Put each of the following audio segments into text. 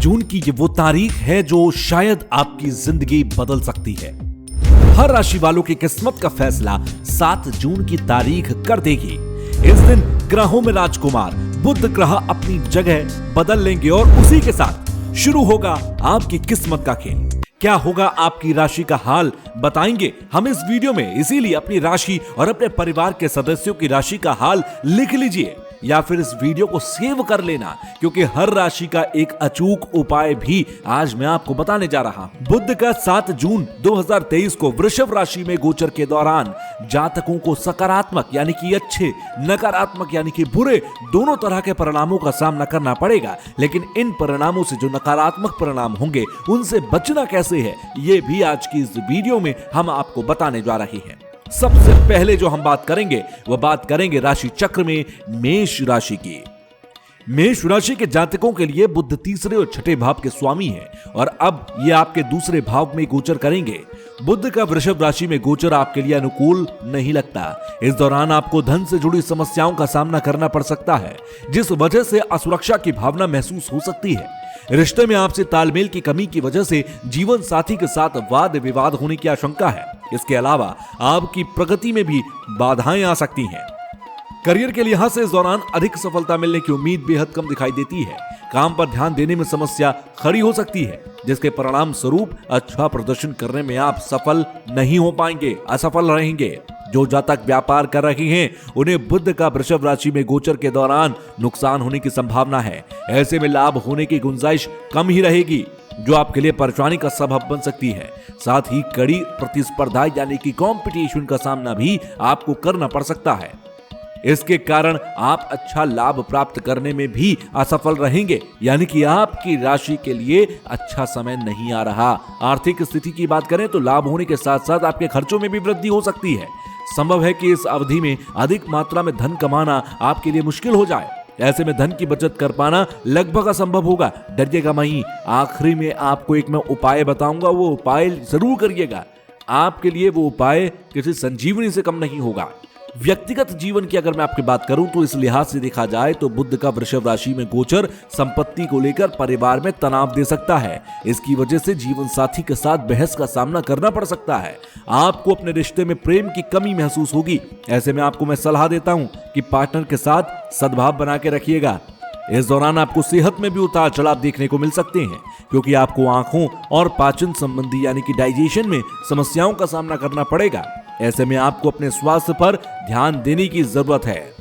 जून की ये वो तारीख है जो शायद आपकी जिंदगी बदल सकती है। हर राशि वालों की किस्मत का फैसला 7 जून की तारीख कर देगी। इस दिन ग्रहों में राजकुमार बुध ग्रह अपनी जगह बदल लेंगे और उसी के साथ शुरू होगा आपकी किस्मत का खेल। क्या होगा आपकी राशि का हाल बताएंगे हम इस वीडियो में, इसीलिए अपनी राशि और अपने परिवार के सदस्यों की राशि का हाल लिख लीजिए या फिर इस वीडियो को सेव कर लेना, क्योंकि हर राशि का एक अचूक उपाय भी आज मैं आपको बताने जा रहा हूं। बुध का 7 जून 2023 को वृषभ राशि में गोचर के दौरान जातकों को सकारात्मक यानी कि अच्छे, नकारात्मक यानी कि बुरे दोनों तरह के परिणामों का सामना करना पड़ेगा। लेकिन इन परिणामों से जो नकारात्मक परिणाम होंगे उनसे बचना कैसे है, ये भी आज की इस वीडियो में हम आपको बताने जा रहे हैं। सबसे पहले जो हम बात करेंगे वह बात करेंगे राशि चक्र में मेष राशि की। मेष राशि के जातकों के लिए बुध तीसरे और छठे भाव के स्वामी है और अब ये आपके दूसरे भाव में गोचर करेंगे। बुध का वृषभ राशि में गोचर आपके लिए अनुकूल नहीं लगता। इस दौरान आपको धन से जुड़ी समस्याओं का सामना करना पड़ सकता है, जिस वजह से असुरक्षा की भावना महसूस हो सकती है। रिश्ते में आपसे तालमेल की कमी की वजह से जीवन साथी के साथ वाद विवाद होने की आशंका है। इसके अलावा आपकी प्रगति में भी बाधाएं आ सकती हैं। करियर के लिहाज से इस दौरान अधिक सफलता मिलने की उम्मीद बेहद कम दिखाई देती है। काम पर ध्यान देने में समस्या खड़ी हो सकती है, जिसके परिणाम स्वरूप अच्छा प्रदर्शन करने में आप सफल नहीं हो पाएंगे, असफल रहेंगे। जो जातक व्यापार कर रहे हैं उन्हें बुध का वृषभ राशि में गोचर के दौरान नुकसान होने की संभावना है। ऐसे में लाभ होने की गुंजाइश कम ही रहेगी, जो आपके लिए परेशानी का सबब बन सकती है। साथ ही कड़ी प्रतिस्पर्धा यानी कि कंपटीशन का सामना भी आपको करना पड़ सकता है। इसके कारण आप अच्छा लाभ प्राप्त करने में भी असफल रहेंगे, यानी कि आपकी राशि के लिए अच्छा समय नहीं आ रहा। आर्थिक स्थिति की बात करें तो लाभ होने के साथ साथ आपके खर्चों में भी वृद्धि हो सकती है। संभव है कि इस अवधि में अधिक मात्रा में धन कमाना आपके लिए मुश्किल हो जाए। ऐसे में धन की बचत कर पाना लगभग असंभव होगा। डरिएगा नहीं, आखिरी में आपको एक मैं उपाय बताऊंगा, वो उपाय जरूर करिएगा। आपके लिए वो उपाय किसी संजीवनी से कम नहीं होगा। व्यक्तिगत जीवन की अगर मैं आपकी बात करूं तो इस लिहाज से देखा जाए तो बुध का वृषभ राशि में गोचर संपत्ति को लेकर परिवार में तनाव दे सकता है। इसकी वजह से जीवन साथी के साथ बहस का सामना करना पड़ सकता है। आपको अपने रिश्ते में प्रेम की कमी महसूस होगी। ऐसे में आपको मैं सलाह देता हूं कि पार्टनर के साथ सद्भाव बना के रखिएगा। इस दौरान आपको सेहत में भी उतार चढ़ाव देखने को मिल सकते हैं, क्योंकि आपको आंखों और पाचन संबंधी यानी कि डाइजेशन में समस्याओं का सामना करना पड़ेगा। ऐसे में आपको अपने स्वास्थ्य पर ध्यान देने की जरूरत है।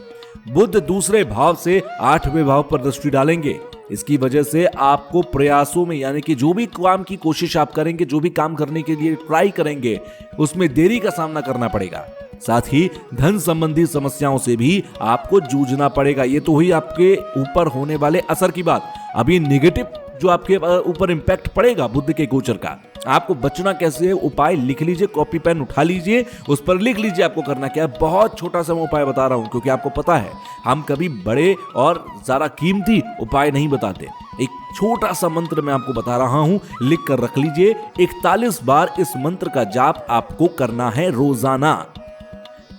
बुध दूसरे भाव से 8वें भाव पर दृष्टि डालेंगे। इसकी वजह से आपको प्रयासों में यानी कि जो भी काम की कोशिश आप करेंगे, जो भी काम करने के लिए ट्राई करेंगे, उसमें देरी का सामना करना पड़ेगा। साथ ही धन संबंधी समस्याओं से भी आपको जूझना पड़ेगा। ये तो हुई आपके ऊपर होने वाले असर की बात। अभी नेगेटिव जो आपके ऊपर इंपैक्ट पड़ेगा बुध के गोचर का, आपको बचना कैसे है, उपाय लिख लीजिए, कॉपी पेन उठा लीजिए, उस पर लिख लीजिए आपको करना क्या है। बहुत छोटा सा मैं उपाय बता रहा हूं, क्योंकि आपको पता है हम कभी बड़े और ज्यादा कीमती उपाय नहीं बताते। एक छोटा सा मंत्र मैं आपको बता रहा हूं, लिख कर रख लीजिए। 41 बार इस मंत्र का जाप आपको करना है रोजाना।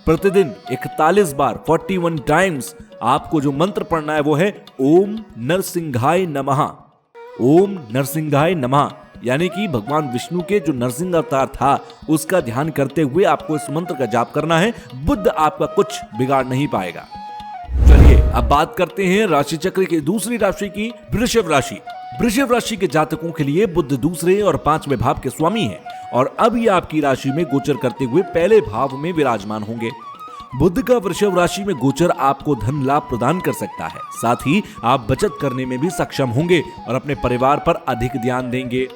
प्रतिदिन 41 बार 41 टाइम्स आपको जो मंत्र पढ़ना है वो है ओम नरसिंहाय नमः। ओम नरसिंहाय नमः यानी कि भगवान विष्णु के जो नरसिंह अवतार था उसका ध्यान करते हुए आपको इस मंत्र का जाप करना है। बुध आपका कुछ बिगाड़ नहीं पाएगा। चलिए अब बात करते हैं राशि चक्र की दूसरी राशि की, वृषभ राशि। वृषभ राशि के जातकों के लिए बुध दूसरे और 5वें भाव के स्वामी है और अब ये आपकी राशि में गोचर करते हुए पहले भाव में विराजमान होंगे। बुध का वृषभ राशि में गोचर आपको धन लाभ प्रदान कर सकता है। साथ ही आप बचत करने में भी सक्षम होंगे और अपने परिवार पर अधिक ध्यान देंगे।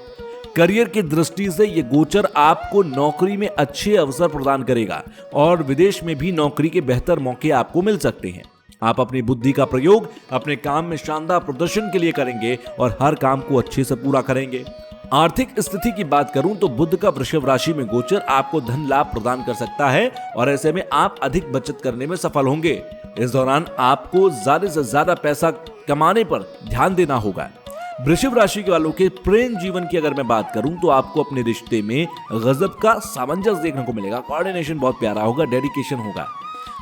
करियर की दृष्टि से ये गोचर आपको नौकरी में अच्छे अवसर प्रदान करेगा और विदेश में भी नौकरी के बेहतर मौके आपको मिल सकते हैं। आप अपनी बुद्धि का प्रयोग अपने काम में शानदार प्रदर्शन के लिए करेंगे और हर काम को अच्छे से पूरा करेंगे। आर्थिक स्थिति की बात करूं तो बुध का वृषभ राशि में गोचर आपको धन लाभ प्रदान कर सकता है और ऐसे में आप अधिक बचत करने में सफल होंगे। इस दौरान आपको ज्यादा से ज्यादा पैसा कमाने पर ध्यान देना होगा। वृषभ राशि के वालों के प्रेम जीवन की अगर मैं बात करूं तो आपको अपने रिश्ते में गजब का सामंजस्य देखने को मिलेगा। कोऑर्डिनेशन बहुत प्यारा होगा, डेडिकेशन होगा।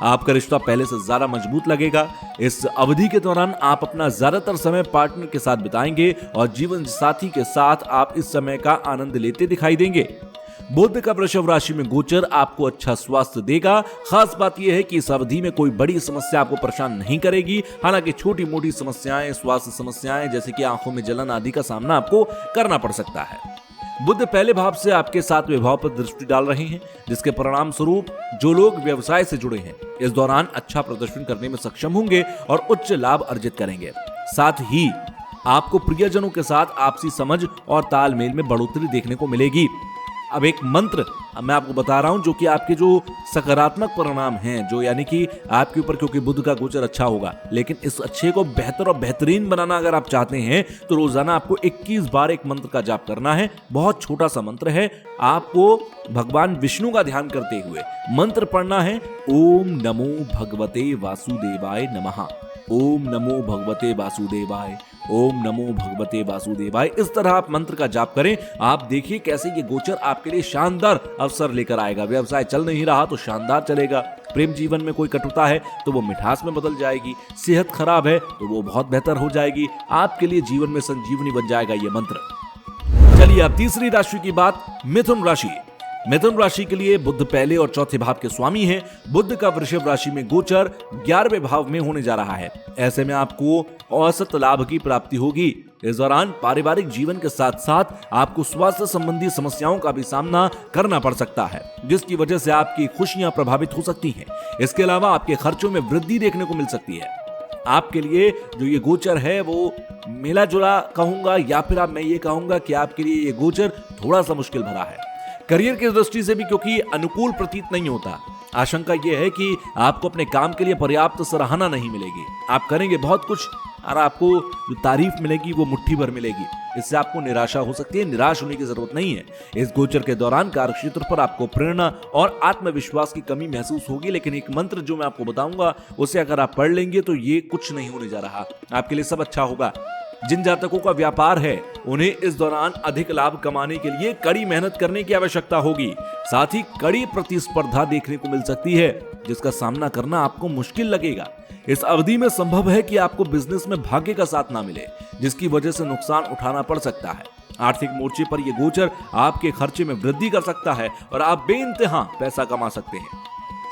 आपका रिश्ता पहले से ज्यादा मजबूत लगेगा। इस अवधि के दौरान आप अपना ज्यादातर समय पार्टनर के साथ बिताएंगे और जीवन साथी के साथ आप इस समय का आनंद लेते दिखाई देंगे। बुध का वृषभ राशि में गोचर आपको अच्छा स्वास्थ्य देगा। खास बात यह है कि इस अवधि में कोई बड़ी समस्या आपको परेशान नहीं करेगी। हालांकि छोटी मोटी समस्याएं, स्वास्थ्य समस्याएं जैसे कि आंखों में जलन आदि का सामना आपको करना पड़ सकता है। बुध पहले भाव से आपके 7वें भाव पर दृष्टि डाल रहे हैं, जिसके परिणाम स्वरूप जो लोग व्यवसाय से जुड़े हैं इस दौरान अच्छा प्रदर्शन करने में सक्षम होंगे और उच्च लाभ अर्जित करेंगे। साथ ही आपको प्रियजनों के साथ आपसी समझ और तालमेल में बढ़ोतरी देखने को मिलेगी। अब एक मंत्र मैं आपको बता रहा हूं जो कि आपके जो सकारात्मक परिणाम हैं, जो यानी कि आपके ऊपर, क्योंकि बुध का गोचर अच्छा होगा, लेकिन इस अच्छे को बेहतर और बेहतरीन बनाना अगर आप चाहते हैं तो रोजाना आपको 21 बार एक मंत्र का जाप करना है। बहुत छोटा सा मंत्र है। आपको भगवान विष्णु का ध्यान करते हुए मंत्र पढ़ना है। ओम नमो भगवते वासुदेवाय नमः। ओम नमो भगवते वासुदेवाय। ओम नमो भगवते वासुदेवाय। इस तरह आप मंत्र का जाप करें। आप देखिए कैसे ये गोचर आपके लिए शानदार अवसर लेकर आएगा। व्यवसाय चल नहीं रहा तो शानदार चलेगा। प्रेम जीवन में कोई कटुता है तो वो मिठास में बदल जाएगी। सेहत खराब है तो वो बहुत बेहतर हो जाएगी। आपके लिए जीवन में संजीवनी बन जाएगा ये मंत्र। चलिए अब तीसरी राशि की बात, मिथुन राशि। मिथुन राशि के लिए बुध पहले और चौथे भाव के स्वामी हैं। बुध का वृषभ राशि में गोचर 11वें भाव में होने जा रहा है। ऐसे में आपको औसत लाभ की प्राप्ति होगी। इस दौरान पारिवारिक जीवन के साथ साथ आपको स्वास्थ्य संबंधी समस्याओं का भी सामना करना पड़ सकता है, जिसकी वजह से आपकी खुशियां प्रभावित हो सकती हैं। इसके अलावा आपके खर्चों में वृद्धि देखने को मिल सकती है। आपके लिए जो ये गोचर है वो मिला जुला कहूंगा, या फिर मैं ये कहूंगा कि आपके लिए ये गोचर थोड़ा सा मुश्किल भरा है। करियर की दृष्टि से भी क्योंकि अनुकूल प्रतीत नहीं होता। आशंका यह है कि आपको अपने काम के लिए पर्याप्त सराहना नहीं मिलेगी। आप करेंगे बहुत कुछ और आपको जो तारीफ मिलेगी वो मुट्ठी भर मिलेगी। इससे आपको निराशा हो सकती है। निराश होने की जरूरत नहीं है। इस गोचर के दौरान कार्यक्षेत्र पर आपको प्रेरणा और आत्मविश्वास की कमी महसूस होगी, लेकिन एक मंत्र जो मैं आपको बताऊंगा उसे अगर आप पढ़ लेंगे तो ये कुछ नहीं होने जा रहा। आपके लिए सब अच्छा होगा। जिन जातकों का व्यापार है उन्हें इस दौरान अधिक लाभ कमाने के लिए कड़ी मेहनत करने की आवश्यकता होगी। साथ ही कड़ी प्रतिस्पर्धा देखने को मिल सकती है, जिसका सामना करना आपको मुश्किल लगेगा। इस अवधि में संभव है कि आपको बिजनेस में भाग्य का साथ ना मिले, जिसकी वजह से नुकसान उठाना पड़ सकता है। आर्थिक मोर्चे पर यह गोचर आपके खर्चे में वृद्धि कर सकता है और आप बेइंतहा पैसा कमा सकते हैं।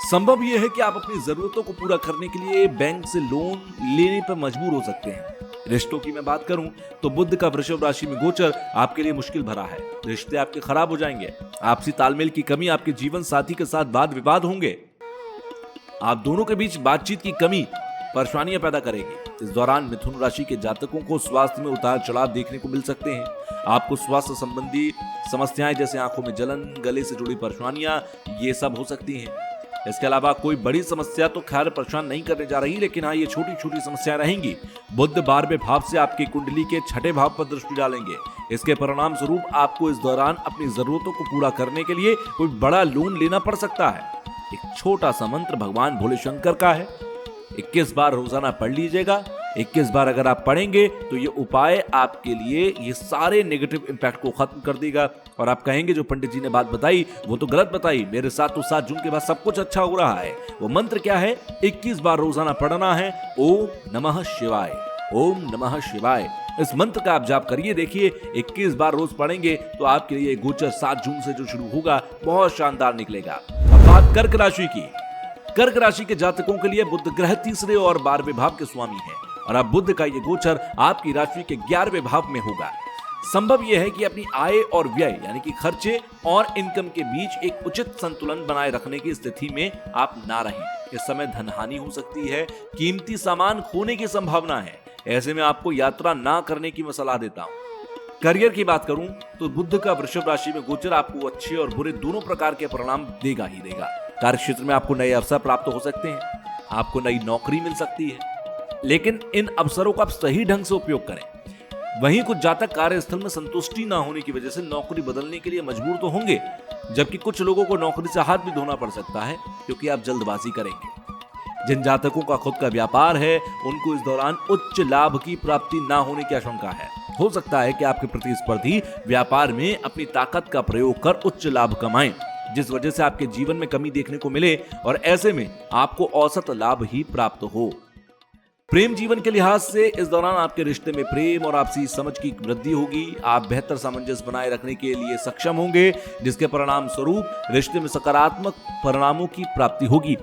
संभव यह है कि आप अपनी जरूरतों को पूरा करने के लिए बैंक से लोन लेने पर मजबूर हो सकते हैं। रिश्तों की मैं बात करूं तो बुध का वृषभ राशि में गोचर आपके लिए मुश्किल भरा है। रिश्ते आपके खराब हो जाएंगे। आपसी तालमेल की कमी, आपके जीवन साथी के साथ वाद विवाद होंगे। आप दोनों के बीच बातचीत की कमी परेशानियां पैदा करेगी। इस दौरान मिथुन राशि के जातकों को स्वास्थ्य में उतार चढ़ाव देखने को मिल सकते हैं। आपको स्वास्थ्य संबंधी समस्याएं जैसे आंखों में जलन, गले से जुड़ी परेशानियां, ये सब हो सकती हैं। इसके अलावा कोई बड़ी समस्या तो खैर परेशान नहीं करने जा रही, लेकिन हाँ ये छोटी छोटी समस्याएं रहेंगी। बुध 12वें भाव से आपकी कुंडली के 6ठे भाव पर दृष्टि डालेंगे। इसके परिणाम स्वरूप आपको इस दौरान अपनी जरूरतों को पूरा करने के लिए कोई बड़ा लोन लेना पड़ सकता है। एक छोटा सा मंत्र भगवान भोले शंकर का है। 21 बार रोजाना पढ़ लीजिएगा। 21 बार अगर आप पढ़ेंगे तो ये उपाय आपके लिए ये सारे नेगेटिव इंपैक्ट को खत्म कर देगा और आप कहेंगे जो पंडित जी ने बात बताई वो तो गलत बताई, मेरे साथ तो 7 जून के बाद सब कुछ अच्छा हो रहा है। वो मंत्र क्या है? 21 बार रोजाना पढ़ना है। ओम नमः शिवाय। ओम नमः शिवाय। इस मंत्र का आप जाप करिए। देखिए 21 बार रोज पढ़ेंगे तो आपके लिए गोचर 7 जून से जो शुरू होगा बहुत शानदार निकलेगा। अब बात कर्क राशि की। कर्क राशि के जातकों के लिए बुध ग्रह 3रे और 12वें भाव के स्वामी है और अब बुध का ये गोचर आपकी राशि के 11वें भाव में होगा। संभव यह है कि अपनी आय और व्यय यानी कि खर्चे और इनकम के बीच एक उचित संतुलन बनाए रखने की स्थिति में आप ना रहें। इस समय धन हानि हो सकती है। कीमती सामान खोने की संभावना है। ऐसे में आपको यात्रा ना करने की मैं सलाह देता हूँ। करियर की बात करूं तो बुध का वृषभ राशि में गोचर आपको अच्छे और बुरे दोनों प्रकार के परिणाम देगा ही देगा। कार्य क्षेत्र में आपको नए अवसर प्राप्त हो सकते हैं। आपको नई नौकरी मिल सकती है, लेकिन इन अवसरों का आप सही ढंग से उपयोग करें। वहीं कुछ जातक कार्यस्थल में संतुष्टि ना होने की वजह से नौकरी बदलने के लिए मजबूर तो होंगे, जबकि कुछ लोगों को नौकरी से हाथ भी धोना पड़ सकता है क्योंकि आप जल्दबाजी करेंगे। जिन जातकों का खुद का व्यापार है उनको इस दौरान उच्च लाभ की प्राप्ति ना होने की आशंका है। हो सकता है कि आपके प्रतिस्पर्धी व्यापार में अपनी ताकत का प्रयोग कर उच्च लाभ कमाएं। जिस वजह से आपके जीवन में कमी देखने को मिले और ऐसे में आपको औसत लाभ ही प्राप्त हो। प्रेम जीवन के लिहाज से इस दौरान आपके रिश्ते में प्रेम और आपसी समझ की वृद्धि होगी। आप बेहतर सामंजस्य बनाए रखने के लिए सक्षम होंगे, जिसके परिणाम स्वरूप रिश्ते में सकारात्मक परिणामों की प्राप्ति होगी।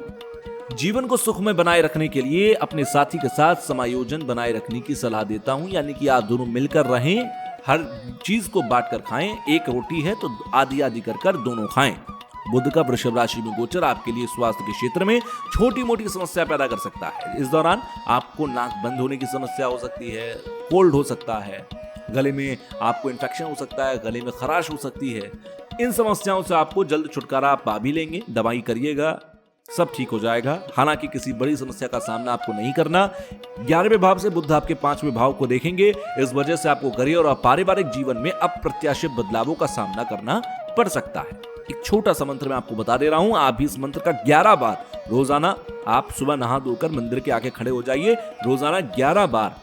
जीवन को सुखमय बनाए रखने के लिए अपने साथी के साथ समायोजन बनाए रखने की सलाह देता हूं, यानी कि आप दोनों मिलकर रहें, हर चीज को बांटकर खाएं। एक रोटी है तो आधी आधी कर दोनों खाएं। बुध का वृषभ राशि में गोचर आपके लिए स्वास्थ्य के क्षेत्र में छोटी मोटी समस्या पैदा कर सकता है। इस दौरान आपको नाक बंद होने की समस्या हो सकती है, कोल्ड हो सकता है, गले में आपको इन्फेक्शन हो सकता है, गले में खराश हो सकती है। इन समस्याओं से आपको जल्द छुटकारा पा भी लेंगे, दवाई करिएगा, सब ठीक हो जाएगा। हालांकि किसी बड़ी समस्या का सामना आपको नहीं करना। 11वें भाव से बुध आपके 5वें भाव को देखेंगे, इस वजह से आपको करियर और पारिवारिक जीवन में अप्रत्याशित बदलावों का सामना करना पड़ सकता है। एक छोटा सा मंत्र मैं आपको बता दे रहा हूं, आप भी इस मंत्र का 11 बार रोजाना आप सुबह नहा धोकर मंदिर के आगे खड़े हो जाइए, रोजाना 11 बार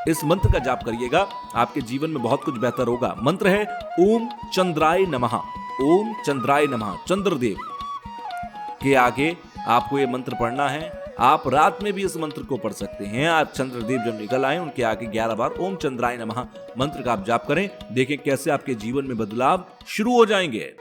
इस मंत्र का जाप करिएगा, आपके जीवन में बहुत कुछ बेहतर होगा। मंत्र है ओम चंद्राय नमः। ओम चंद्राय नमः। चंद्रदेव के आगे आपको ये मंत्र पढ़ना है। आप रात में भी इस मंत्र को पढ़ सकते हैं। आज चंद्रदेव जब निकल आए उनके आगे 11 बार ओम चंद्राय नमः मंत्र का आप जाप करें, देखें कैसे आपके जीवन में बदलाव शुरू हो जाएंगे।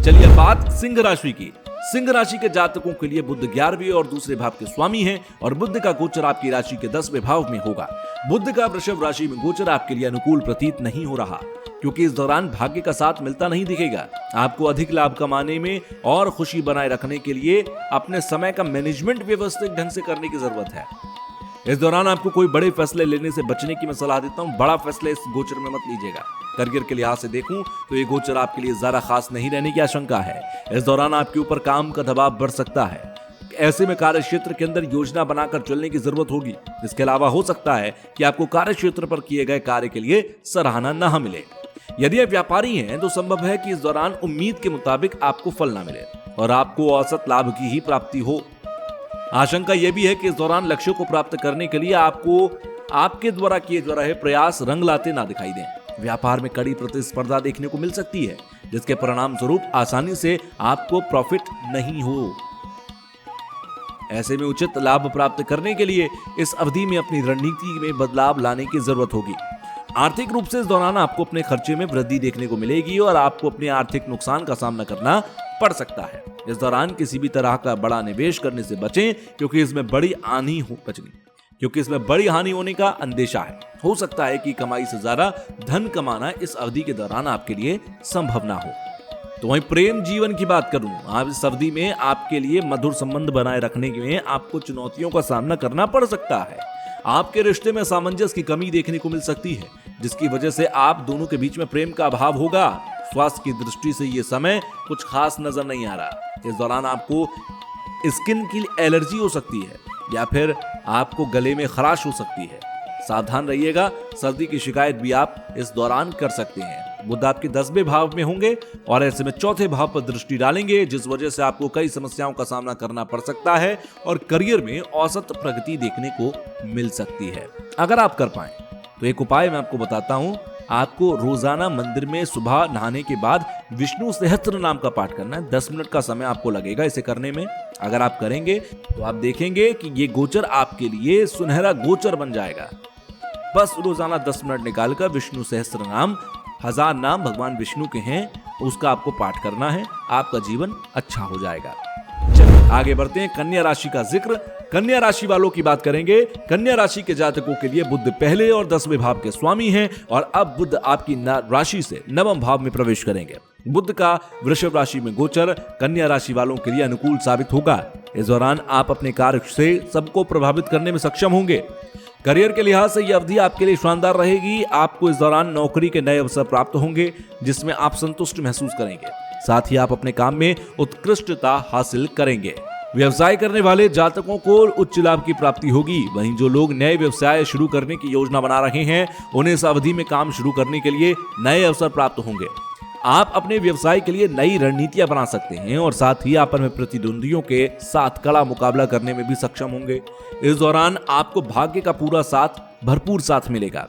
चलिए बात सिंह राशि की। सिंह राशि के जातकों के लिए बुध 11वें और दूसरे भाव के स्वामी हैं और बुध का गोचर आपकी राशि के 10वें भाव में होगा। बुध का वृषभ राशि में गोचर आपके लिए अनुकूल प्रतीत नहीं हो रहा, क्योंकि इस दौरान भाग्य का साथ मिलता नहीं दिखेगा। आपको अधिक लाभ कमाने में और खुशी बनाए रखने के लिए अपने समय का मैनेजमेंट व्यवस्थित ढंग से करने की जरूरत है। इस दौरान आपको कोई बड़े फैसले लेने से बचने की मैं सलाह देता हूं। बड़ा फैसले इस गोचर में मत लीजिएगा। करियर के लिहाज से देखूं तो ये गोचर आपके लिए ज्यादा खास नहीं रहने की आशंका है। इस दौरान आपके ऊपर काम का दबाव बढ़ सकता है। ऐसे में कार्य क्षेत्र के अंदर योजना बनाकर चलने की जरूरत होगी। इसके अलावा हो सकता है कि आपको कार्य क्षेत्र पर किए गए कार्य के लिए सराहना न मिले। यदि आप व्यापारी हैं तो संभव है कि इस दौरान उम्मीद के मुताबिक आपको फल न मिले और आपको औसत लाभ की ही प्राप्ति हो। आशंका यह भी है कि इस दौरान लक्ष्यों को प्राप्त करने के लिए आपको आपके द्वारा किए जा रहे प्रयास रंग लाते ना दिखाई दें। व्यापार में कड़ी प्रतिस्पर्धा देखने को मिल सकती है, जिसके परिणाम स्वरूप आसानी से आपको प्रॉफिट नहीं हो। ऐसे में उचित लाभ प्राप्त करने के लिए इस अवधि में अपनी रणनीति में बदलाव लाने की जरूरत होगी। आर्थिक रूप से इस दौरान आपको अपने खर्चे में वृद्धि देखने को मिलेगी और आपको अपने आर्थिक नुकसान का सामना करना पड़ सकता है। इस दौरान किसी भी तरह का बड़ा निवेश करने से बचें, क्योंकि इसमें बड़ी हानि होने का अंदेशा है। हो सकता है कि कमाई से ज्यादा धन कमाना इस अवधि के दौरान आपके लिए संभव ना हो। तो वहीं प्रेम जीवन की बात करूं, आप इस अवधि में आपके लिए मधुर संबंध बनाए रखने में आपको चुनौतियों का सामना करना पड़ सकता है। आपके रिश्ते में सामंजस्य की कमी देखने को मिल सकती है, जिसकी वजह से आप दोनों के बीच में प्रेम का अभाव होगा। स्वास्थ्य की दृष्टि से ये समय कुछ खास नजर नहीं आ रहा। इस दौरान आपको स्किन की एलर्जी हो सकती है या फिर आपको गले में खराश हो सकती है। सावधान रहिएगा, सर्दी की शिकायत भी आप इस दौरान कर सकते हैं। बुध आपके 10वें भाव में होंगे और ऐसे में चौथे भाव पर दृष्टि डालेंगे, जिस वजह से आपको कई समस्याओं का सामना करना पड़ सकता है और करियर में औसत प्रगति देखने को मिल सकती है। अगर आप कर पाए तो एक उपाय मैं आपको बताता हूं। आपको रोजाना मंदिर में सुबह नहाने के बाद विष्णु सहस्त्र नाम का पाठ करना है। 10 मिनट का समय आपको लगेगा इसे करने में। अगर आप करेंगे तो आप देखेंगे कि ये गोचर आपके लिए सुनहरा गोचर बन जाएगा। बस रोजाना 10 मिनट निकालकर विष्णु सहस्त्र नाम, 1000 नाम भगवान विष्णु के हैं, उसका आपको पाठ करना है। आपका जीवन अच्छा हो जाएगा। चलिए आगे बढ़ते हैं। कन्या राशि का जिक्र। कन्या राशि वालों की बात करेंगे। कन्या राशि के जातकों के लिए बुध पहले और 10वें भाव के स्वामी हैं और अब बुध आपकी राशि से 9वें भाव में प्रवेश करेंगे। बुध का वृषभ राशि में गोचर कन्या राशि वालों के लिए अनुकूल साबित होगा। इस दौरान आप अपने कार्य से सबको प्रभावित करने में सक्षम होंगे। करियर के लिहाज से यह अवधि आपके लिए शानदार रहेगी। आपको इस दौरान नौकरी के नए अवसर प्राप्त होंगे, जिसमें आप संतुष्ट महसूस करेंगे। साथ ही आप अपने काम में उत्कृष्टता हासिल करेंगे। व्यवसाय करने वाले जातकों को उच्च लाभ की प्राप्ति होगी। वहीं जो लोग नए व्यवसाय शुरू करने की योजना बना रहे हैं, उन्हें इस अवधि में काम शुरू करने के लिए नए अवसर प्राप्त होंगे। आप अपने व्यवसाय के लिए नई रणनीतियां बना सकते हैं और साथ ही आपस में प्रतिद्वंदियों के साथ कड़ा मुकाबला करने में भी सक्षम होंगे। इस दौरान आपको भाग्य का पूरा साथ, भरपूर साथ मिलेगा।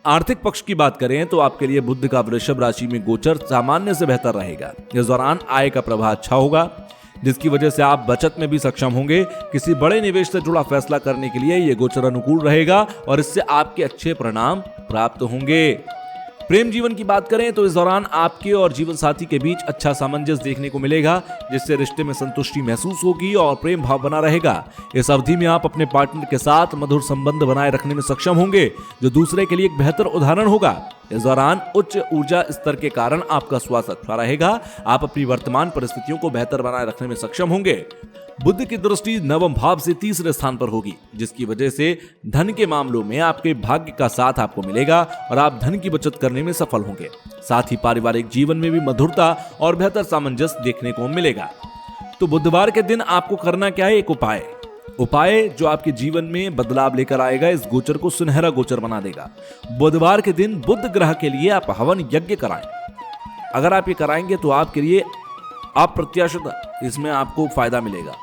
आर्थिक पक्ष की बात करें तो आपके लिए बुध का वृषभ राशि में गोचर सामान्य से बेहतर रहेगा। इस दौरान आय का प्रवाह अच्छा होगा, जिसकी वजह से आप बचत में भी सक्षम होंगे। किसी बड़े निवेश से जुड़ा फैसला करने के लिए यह गोचर अनुकूल रहेगा और इससे आपके अच्छे परिणाम प्राप्त होंगे। प्रेम जीवन की बात करें तो इस दौरान आपके और जीवन साथी के बीच अच्छा सामंजस्य देखने को मिलेगा, जिससे रिश्ते में संतुष्टि महसूस होगी और प्रेम भाव बना रहेगा। इस अवधि में आप अपने पार्टनर के साथ मधुर संबंध बनाए रखने में सक्षम होंगे, जो दूसरे के लिए एक बेहतर उदाहरण होगा। इस दौरान उच्च ऊर्जा स्तर के कारण आपका स्वास्थ्य अच्छा रहेगा। आप अपनी वर्तमान परिस्थितियों को बेहतर बनाए रखने में सक्षम होंगे। बुध की दृष्टि नवम भाव से तीसरे स्थान पर होगी, जिसकी वजह से धन के मामलों में आपके भाग्य का साथ आपको मिलेगा और आप धन की बचत करने में सफल होंगे। साथ ही पारिवारिक जीवन में भी मधुरता और बेहतर सामंजस्य देखने को मिलेगा। तो बुधवार के दिन आपको करना क्या है? एक उपाय जो आपके जीवन में बदलाव लेकर आएगा, इस गोचर को सुनहरा गोचर बना देगा। बुधवार के दिन बुध ग्रह के लिए आप हवन यज्ञ कराएं। अगर आप ये कराएंगे तो आपके लिए अप्रत्याशित इसमें आपको फायदा मिलेगा।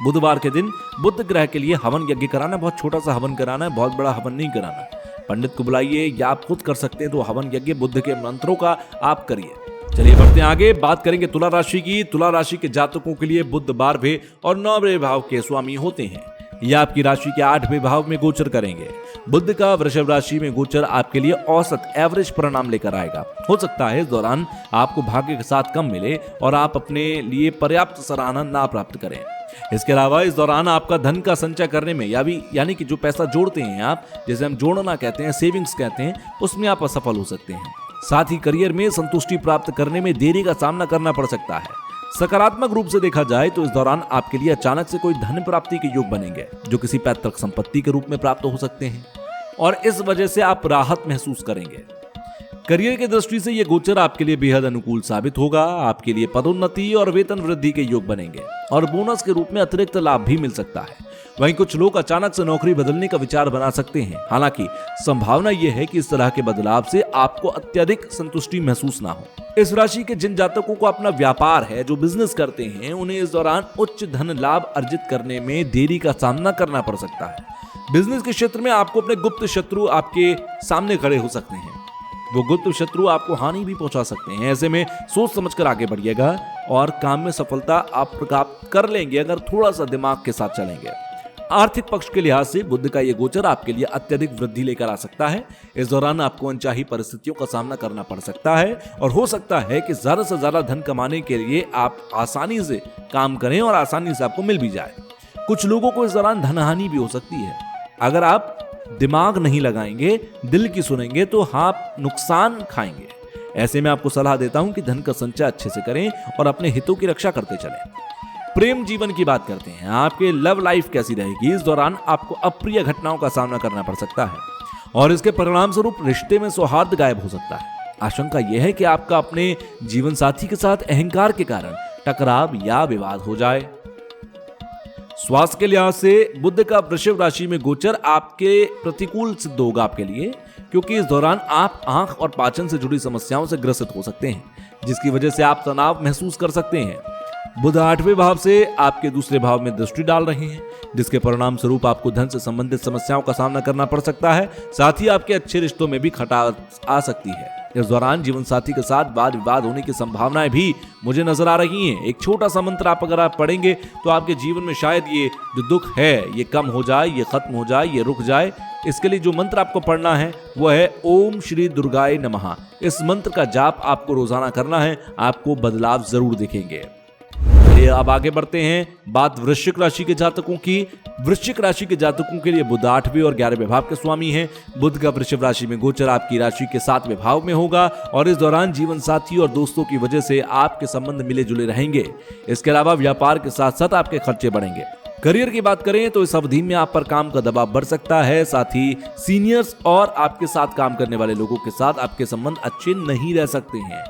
बुधवार के दिन बुध ग्रह के लिए हवन यज्ञ कराना, बहुत छोटा सा हवन कराना है, बहुत बड़ा हवन नहीं कराना। पंडित को बुलाइए या आप खुद कर सकते हैं तो हवन यज्ञ बुध के मंत्रों का आप करिए। चलिए बढ़ते हैं आगे, बात करेंगे तुला राशि की। तुला राशि के जातकों के लिए बुध 12वें और 9वें भाव के स्वामी होते हैं। ये आपकी राशि के 8वें भाव में गोचर करेंगे। बुध का वृषभ राशि में गोचर आपके लिए औसत एवरेज परिणाम लेकर आएगा। हो सकता है इस दौरान आपको भाग्य के साथ कम मिले और आप अपने लिए पर्याप्त सराहना ना प्राप्त करें। इसके अलावा इस दौरान आपका धन का संचय करने में यानी कि जो पैसा जोड़ते हैं आप, जिसे हम जोड़ना कहते हैं, सेविंग्स कहते हैं, उसमें आप असफल हो सकते हैं। साथ ही करियर में संतुष्टि प्राप्त करने में देरी का सामना करना पड़ सकता है। सकारात्मक रूप से देखा जाए तो इस दौरान आपके लिए अचानक से कोई धन प्राप्ति के योग बनेंगे, जो किसी पैतृक संपत्ति के रूप में प्राप्त हो सकते हैं और इस वजह से आप राहत महसूस करेंगे। करियर की दृष्टि से यह गोचर आपके लिए बेहद अनुकूल साबित होगा। आपके लिए पदोन्नति और वेतन वृद्धि के योग बनेंगे और बोनस के रूप में अतिरिक्त लाभ भी मिल सकता है। वहीं कुछ लोग अचानक से नौकरी बदलने का विचार बना सकते हैं। हालांकि संभावना यह है कि इस तरह के बदलाव से आपको अत्यधिक संतुष्टि महसूस ना हो। इस राशि के जिन जातकों को अपना व्यापार है, जो बिजनेस करते हैं, उन्हें इस दौरान उच्च धन लाभ अर्जित करने में देरी का सामना करना पड़ सकता है। बिजनेस के क्षेत्र में आपको अपने गुप्त शत्रु आपके सामने खड़े हो सकते हैं। वो गुप्त शत्रु आपको हानि भी पहुंचा सकते हैं। ऐसे में सोच समझकर आगे बढ़िएगा और काम में सफलता आप प्राप्त कर लेंगे अगर थोड़ा सा दिमाग के साथ चलेंगे। आर्थिक पक्ष के लिहाज से बुध का यह गोचर आपके लिए अत्यधिक वृद्धि लेकर आ सकता है। इस दौरान आपको अनचाही परिस्थितियों का सामना करना पड़ सकता है और हो सकता है कि ज्यादा से ज्यादा धन कमाने के लिए आप आसानी से काम करें और आसानी से आपको मिल भी जाए। कुछ लोगों को इस दौरान धन हानि भी हो सकती है। अगर आप दिमाग नहीं लगाएंगे, दिल की सुनेंगे तो आप नुकसान खाएंगे। ऐसे में आपको सलाह देता हूं कि धन का संचय अच्छे से करें और अपने हितों की रक्षा करते चलें। प्रेम जीवन की बात करते हैं। आपके लव लाइफ कैसी रहेगी? इस दौरान आपको अप्रिय घटनाओं का सामना करना पड़ सकता है और इसके परिणाम स्वरूप रिश्ते में सौहार्द गायब हो सकता है। आशंका यह है कि आपका अपने जीवन साथी के साथ अहंकार के कारण टकराव या विवाद हो जाए। स्वास्थ्य के लिहाज से बुध का वृषभ राशि में गोचर आपके प्रतिकूल सिद्ध होगा आपके लिए, क्योंकि इस दौरान आप आंख और पाचन से जुड़ी समस्याओं से ग्रसित हो सकते हैं, जिसकी वजह से आप तनाव महसूस कर सकते हैं। बुध 8वें भाव से आपके दूसरे भाव में दृष्टि डाल रहे हैं, जिसके परिणाम स्वरूप आपको धन से संबंधित समस्याओं का सामना करना पड़ सकता है। साथ ही आपके अच्छे रिश्तों में भी खटास आ सकती है। इस दौरान जीवन साथी के साथ वाद विवाद होने की संभावनाएं भी मुझे नजर आ रही हैं। एक छोटा सा मंत्र अगर आप पढ़ेंगे तो आपके जीवन में शायद ये जो दुख है ये कम हो जाए, ये खत्म हो जाए, ये रुक जाए। इसके लिए जो मंत्र आपको पढ़ना है वो है ओम श्री दुर्गाय नमः। इस मंत्र का जाप आपको रोजाना करना है, आपको बदलाव जरूर दिखेंगे। अब आगे बढ़ते हैं, बात वृश्चिक राशि के जातकों की। वृश्चिक राशि के जातकों के लिए बुध 8वें और 11वें भाव के स्वामी हैं। बुध का वृषभ राशि में गोचर आपकी राशि के 7वें भाव में होगा और इस दौरान जीवन साथी और दोस्तों की वजह से आपके संबंध मिले जुले रहेंगे। इसके अलावा व्यापार के साथ साथ आपके खर्चे बढ़ेंगे। करियर की बात करें तो इस अवधि में आप पर काम का दबाव बढ़ सकता है। साथ ही सीनियर्स और आपके साथ काम करने वाले लोगों के साथ आपके संबंध अच्छे नहीं रह सकते हैं।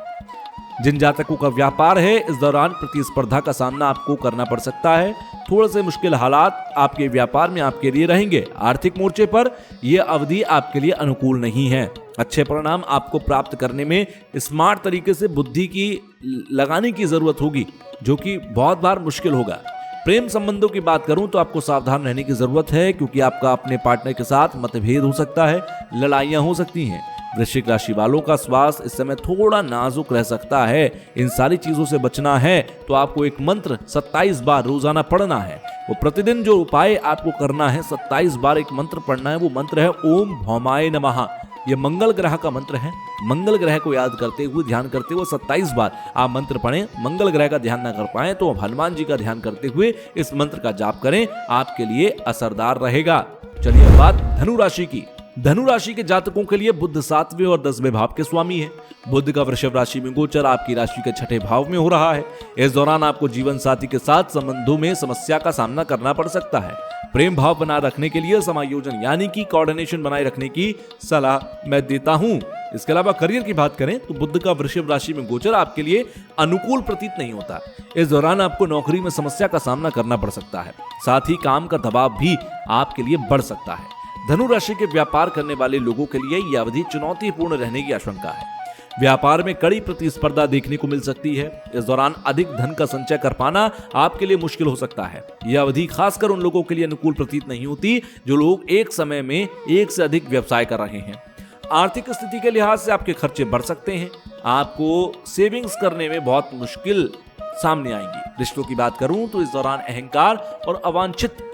जिन जातकों का व्यापार है, इस दौरान प्रतिस्पर्धा का सामना आपको करना पड़ सकता है। थोड़े से मुश्किल हालात आपके व्यापार में आपके लिए रहेंगे। आर्थिक मोर्चे पर यह अवधि आपके लिए अनुकूल नहीं है। अच्छे परिणाम आपको प्राप्त करने में स्मार्ट तरीके से बुद्धि की लगाने की जरूरत होगी, जो कि बहुत बार मुश्किल होगा। प्रेम संबंधों की बात करूं तो आपको सावधान रहने की जरूरत है, क्योंकि आपका अपने पार्टनर के साथ मतभेद हो सकता है, लड़ाइयां हो सकती हैं। वृश्चिक राशि वालों का स्वास्थ्य इस समय थोड़ा नाजुक रह सकता है। इन सारी चीजों से बचना है तो आपको एक मंत्र 27 बार रोजाना पढ़ना है। वो प्रतिदिन जो उपाय आपको करना है, 27 बार एक मंत्र पढ़ना है। वो मंत्र है ओम भौमाय नमः। ये मंगल ग्रह का मंत्र है। मंगल ग्रह को याद करते हुए, ध्यान करते हुए 27 बार आप मंत्र पढ़ें। मंगल ग्रह का ध्यान ना कर पाए तो हनुमान जी का ध्यान करते हुए इस मंत्र का जाप करें, आपके लिए असरदार रहेगा। चलिए अब बात धनु राशि की। धनु राशि के जातकों के लिए बुध 7वें और 10वें भाव के स्वामी है। बुध का वृषभ राशि में गोचर आपकी राशि के 6ठे भाव में हो रहा है। इस दौरान आपको जीवन साथी के साथ संबंधों में समस्या का सामना करना पड़ सकता है। प्रेम भाव बनाए रखने के लिए समायोजन यानी कि कोऑर्डिनेशन बनाए रखने की सलाह मैं देता हूं। इसके अलावा करियर की बात करें तो बुध का वृषभ राशि में गोचर आपके लिए अनुकूल प्रतीत नहीं होता। इस दौरान आपको नौकरी में समस्या का सामना करना पड़ सकता है। साथ ही काम का दबाव भी आपके लिए बढ़ सकता है। धनु राशि के व्यापार करने वाले लोगों के लिए यह अवधि चुनौतीपूर्ण रहने की आशंका है। व्यापार में कड़ी प्रतिस्पर्धा देखने को मिल सकती है। इस दौरान अधिक धन का संचय कर पाना आपके लिए मुश्किल हो सकता है। यह अवधि खासकर उन लोगों के लिए अनुकूल प्रतीत नहीं होती जो लोग एक समय में एक से अधिक व्यवसाय कर रहे हैं। आर्थिक स्थिति के लिहाज से आपके खर्चे बढ़ सकते हैं। आपको सेविंग्स करने में बहुत मुश्किल सामने आएंगी। रिश्तों की बात करूं तो इस दौरान अहंकार और अवांछित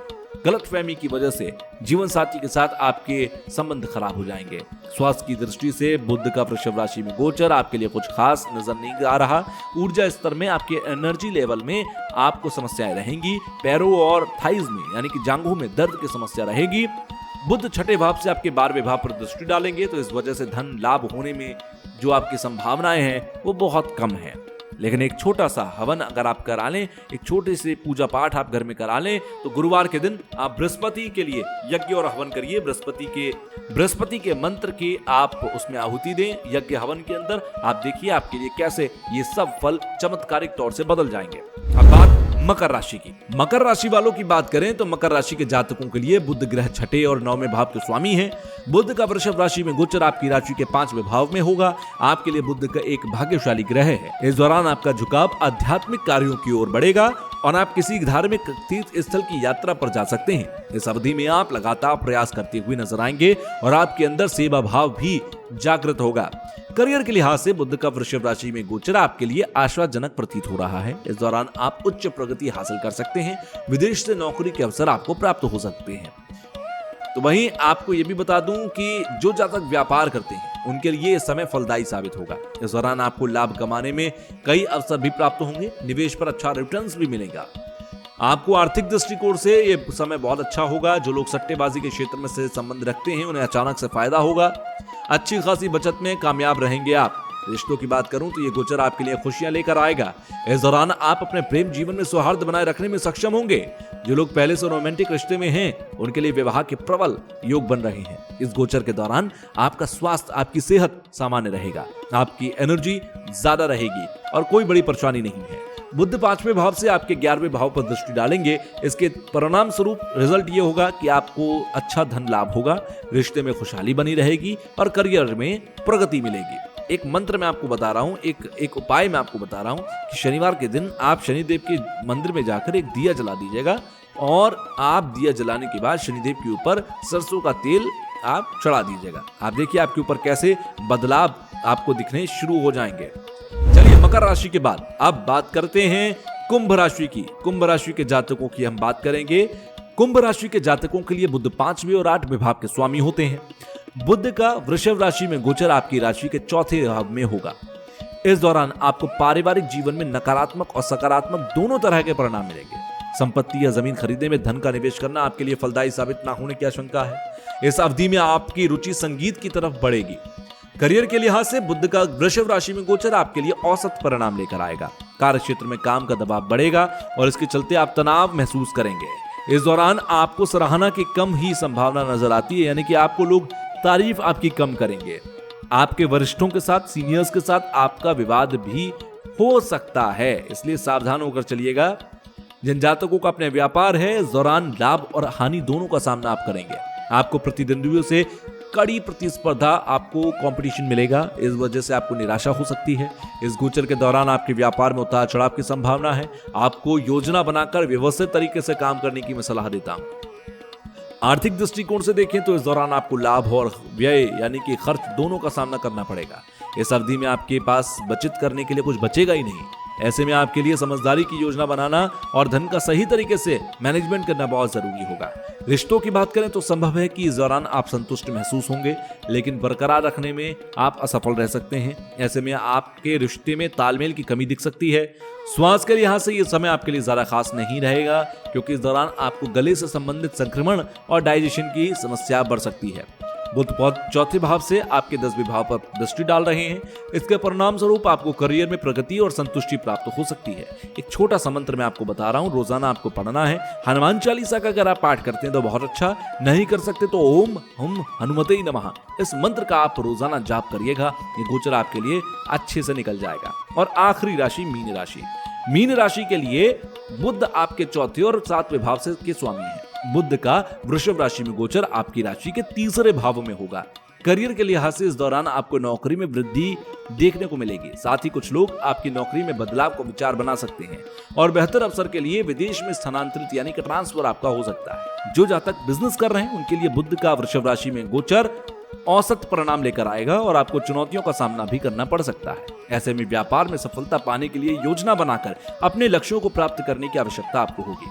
गलतफहमी की वजह से जीवन साथी के साथ आपके संबंध खराब हो जाएंगे। स्वास्थ्य की दृष्टि से बुध का वृषभ राशि में गोचर आपके लिए कुछ खास नजर नहीं आ रहा। ऊर्जा स्तर में, आपके एनर्जी लेवल में आपको समस्याएं रहेंगी। पैरों और थाइज में यानी कि जांघों में दर्द की समस्या रहेगी। बुध 6ठे भाव से आपके 12वें भाव पर दृष्टि डालेंगे तो इस वजह से धन लाभ होने में जो आपकी संभावनाएं हैं वो बहुत कम है। लेकिन एक छोटा सा हवन अगर आप करा लें, एक छोटे से पूजा पाठ आप घर में करा लें तो गुरुवार के दिन आप बृहस्पति के लिए यज्ञ और हवन करिए। बृहस्पति के मंत्र की आप उसमें आहुति दें यज्ञ हवन के अंदर। आप देखिए आपके लिए कैसे ये सब फल चमत्कारिक तौर से बदल जाएंगे। अब बात मकर राशि की। मकर राशि वालों की बात करें तो मकर राशि के जातकों के लिए बुध ग्रह 6ठे और 9वें भाव के स्वामी है। बुध का वृषभ राशि में गोचर आपकी राशि के 5वें भाव में होगा। आपके लिए बुध का एक भाग्यशाली ग्रह है। इस दौरान आपका झुकाव आध्यात्मिक कार्यों की ओर बढ़ेगा और आप किसी धार्मिक तीर्थ स्थल की यात्रा पर जा सकते हैं। इस अवधि में आप लगातार प्रयास करते हुए नजर आएंगे और आपके अंदर सेवा भाव भी जागृत होगा। करियर के लिहाज से बुध का वृषभ राशि में गोचर आपके लिए आशाजनक प्रतीत हो रहा है। इस दौरान आप उच्च प्रगति हासिल कर सकते हैं। विदेश से नौकरी के अवसर आपको प्राप्त हो सकते हैं। तो वहीं आपको यह भी बता दूं कि जो जातक व्यापार करते हैं उनके लिए यह समय फलदायी साबित होगा। इस दौरान आपको लाभ कमाने में कई अवसर भी प्राप्त होंगे। निवेश पर अच्छा रिटर्न्स भी मिलेगा। आपको आर्थिक दृष्टिकोण से ये समय बहुत अच्छा होगा। जो लोग सट्टेबाजी के क्षेत्र में से संबंध रखते हैं उन्हें अचानक से फायदा होगा। अच्छी खासी बचत में कामयाब रहेंगे आप। रिश्तों की बात करूं तो ये गोचर आपके लिए खुशियां लेकर आएगा। इस दौरान आप अपने प्रेम जीवन में सौहार्द बनाए रखने में सक्षम होंगे। जो लोग पहले से रोमांटिक रिश्ते में हैं उनके लिए विवाह के प्रबल योग बन रहे हैं। इस गोचर के दौरान आपका स्वास्थ्य, आपकी सेहत सामान्य रहेगा। आपकी एनर्जी ज्यादा रहेगी और कोई बड़ी परेशानी नहीं है। बुध 5वें भाव से आपके 11वें भाव पर दृष्टि डालेंगे। इसके परिणाम स्वरूप रिजल्ट ये होगा कि आपको अच्छा धन लाभ होगा, रिश्ते में खुशहाली बनी रहेगी और करियर में प्रगति मिलेगी। एक मंत्र मैं आपको बता रहा हूँ, एक उपाय मैं आपको बता रहा हूँ कि शनिवार के दिन आप शनिदेव के मंदिर में जाकर एक दिया जला दीजिएगा और आप दिया जलाने के बाद शनिदेव के ऊपर सरसों का तेल आप चढ़ा दीजिएगा। आप देखिए आपके ऊपर कैसे बदलाव आपको दिखने शुरू हो जाएंगे। चलिए मकर राशि के बाद अब बात करते हैं कुंभ राशि की। कुंभ राशि के जातकों की हम बात करेंगे। कुंभ राशि के जातकों के लिए बुध 5वें और 8वें भाव के स्वामी होते हैं। बुध का वृषभ राशि में गोचर आपकी राशि के 4थे भाव में होगा। इस दौरान आपको पारिवारिक जीवन में नकारात्मक और सकारात्मक दोनों तरह के परिणाम मिलेंगे। संपत्ति या जमीन खरीदने में धन का निवेश करना आपके लिए फलदायी साबित न होने की आशंका है। इस अवधि में आपकी रुचि संगीत की तरफ बढ़ेगी। करियर के लिहाज से बुध का वृषभ राशि में गोचर आपके लिए औसत परिणाम लेकर आएगा। कार्य क्षेत्र में काम का दबाव बढ़ेगा और इसके चलते आप तनाव महसूस करेंगे। इस दौरान आपको सराहना की कम ही संभावना नजर आती है, यानी कि आपको लोग तारीफ आपकी कम करेंगे। आपके वरिष्ठों के साथ, सीनियर्स के साथ आपका विवाद भी हो सकता है, इसलिए सावधान होकर चलिएगा। जिन जातकों का अपने व्यापार है इस दौरान लाभ और हानि दोनों का सामना आप करेंगे। आपको प्रतिद्वंदियों से कड़ी प्रतिस्पर्धा, आपको कंपटीशन मिलेगा। इस वजह से आपको निराशा हो सकती है। इस गोचर के दौरान आपके व्यापार में उतार चढ़ाव की संभावना है। आपको योजना बनाकर व्यवस्थित तरीके से काम करने की मैं सलाह देता हूं। आर्थिक दृष्टिकोण से देखें तो इस दौरान आपको लाभ और व्यय यानी कि खर्च दोनों का सामना करना पड़ेगा। इस अवधि में आपके पास बचत करने के लिए कुछ बचेगा ही नहीं। ऐसे में आपके लिए समझदारी की योजना बनाना और धन का सही तरीके से मैनेजमेंट करना बहुत जरूरी होगा। रिश्तों की बात करें तो संभव है कि इस दौरान आप संतुष्ट महसूस होंगे, लेकिन बरकरार रखने में आप असफल रह सकते हैं। ऐसे में आपके रिश्ते में तालमेल की कमी दिख सकती है। स्वास्थ्य के लिहाज से यह समय आपके लिए ज्यादा खास नहीं रहेगा, क्योंकि इस दौरान आपको गले से संबंधित संक्रमण और डाइजेशन की समस्या बढ़ सकती है। बुध चौथे भाव से आपके 10वें भाव पर दृष्टि डाल रहे हैं। इसके परिणाम स्वरूप आपको करियर में प्रगति और संतुष्टि प्राप्त हो सकती है। एक छोटा सा मंत्र मैं आपको बता रहा हूं, रोजाना आपको पढ़ना है। हनुमान चालीसा का अगर आप पाठ करते हैं तो बहुत अच्छा, नहीं कर सकते तो ओम हम हनुमते नमः इस मंत्र का आप रोजाना जाप करिएगा। ये गोचर आपके लिए अच्छे से निकल जाएगा। और आखिरी राशि मीन राशि। मीन राशि के लिए बुध आपके चौथे और 7वें भाव से के स्वामी है। बुध का वृषभ राशि में गोचर आपकी राशि के 3रे भाव में होगा। करियर के लिहाज से इस दौरान आपको नौकरी में वृद्धि देखने को मिलेगी। साथ ही कुछ लोग आपकी नौकरी में बदलाव को विचार बना सकते हैं और बेहतर अवसर के लिए विदेश में स्थानांतरित यानी कि ट्रांसफर आपका हो सकता है। जो जातक बिजनेस कर रहे हैं उनके लिए बुध का वृषभ राशि में गोचर औसत परिणाम लेकर आएगा और आपको चुनौतियों का सामना भी करना पड़ सकता है। ऐसे में व्यापार में सफलता पाने के लिए योजना बनाकर अपने लक्ष्यों को प्राप्त करने की आवश्यकता आपको होगी।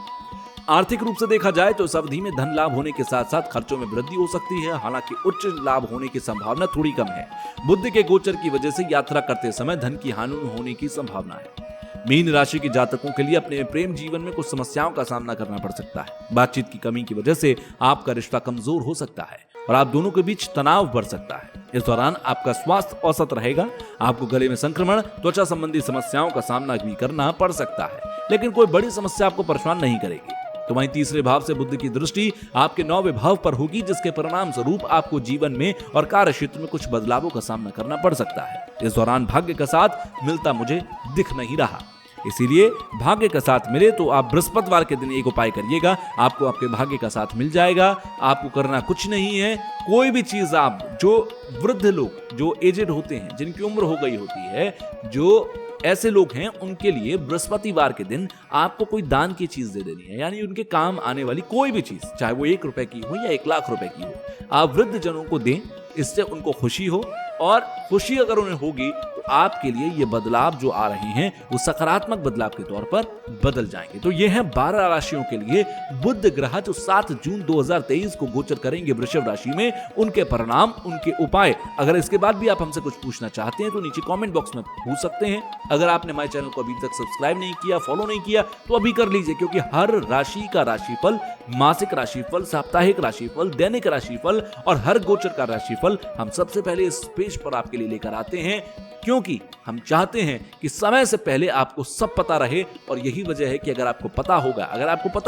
आर्थिक रूप से देखा जाए तो इस अवधि में धन लाभ होने के साथ साथ खर्चों में वृद्धि हो सकती है। हालांकि उच्च लाभ होने की संभावना थोड़ी कम है। बुध के गोचर की वजह से यात्रा करते समय धन की हानि होने की संभावना है। मीन राशि के जातकों के लिए अपने प्रेम जीवन में कुछ समस्याओं का सामना करना पड़ सकता है। बातचीत की कमी की वजह से आपका रिश्ता कमजोर हो सकता है और आप दोनों के बीच तनाव बढ़ सकता है। इस दौरान आपका स्वास्थ्य औसत रहेगा। आपको गले में संक्रमण, त्वचा संबंधी समस्याओं का सामना भी करना पड़ सकता है, लेकिन कोई बड़ी समस्या आपको परेशान नहीं करेगी। तो वहीं 3रे भाव से बुध की दृष्टि आपके 9वें भाव पर होगी, जिसके परिणाम स्वरूप आपको जीवन में और कार्य क्षेत्र में कुछ बदलावों का सामना करना पड़ सकता है। इस दौरान भाग्य का साथ मिलता मुझे दिख नहीं रहा, इसीलिए भाग्य का साथ मिले तो आप बृहस्पतिवार के दिन एक उपाय करिएगा। आपको आपके भाग्य का साथ मिल जाएगा। आपको करना कुछ नहीं है। कोई भी चीज आप, जो वृद्ध लोग, जो एजेड होते हैं, जिनकी उम्र हो गई होती है, जो ऐसे लोग हैं, उनके लिए बृहस्पतिवार के दिन आपको कोई दान की चीज दे देनी है, यानी उनके काम आने वाली कोई भी चीज, चाहे वो 1 रुपए की हो या 1 लाख रुपए की हो, आप वृद्ध जनों को दें। इससे उनको खुशी हो, और खुशी अगर उन्हें होगी तो आपके लिए ये बदलाव जो आ रहे हैं वो सकारात्मक बदलाव के तौर पर बदल जाएंगे। तो ये है 12 राशियों के लिए बुध ग्रह जो 7 जून 2023 को गोचर करेंगे वृषभ राशि में, उनके परिणाम, उनके उपाय। अगर इसके बाद भी आप हमसे कुछ पूछना चाहते हैं तो नीचे कमेंट बॉक्स में पूछ सकते हैं। अगर आपने हमारे चैनल को अभी तक सब्सक्राइब नहीं किया, फॉलो नहीं किया, तो अभी कर लीजिए, क्योंकि हर राशि का राशिफल, मासिक राशिफल, साप्ताहिक राशिफल, दैनिक राशिफल और हर गोचर का राशिफल हम सबसे पहले इस पेज पर आपके लिए लेकर आते हैं, क्योंकि हम चाहते हैं कि समय से पहले आपको सब पता रहे। और यही वजह है कि अगर आपको पता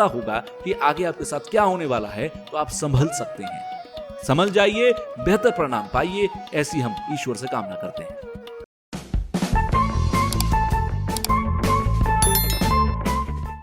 होगा कि आगे आपके साथ क्या होने वाला है, तो आप संभल सकते हैं। समझ जाइए, बेहतर परिणाम पाइए, ऐसी हम ईश्वर से कामना करते हैं।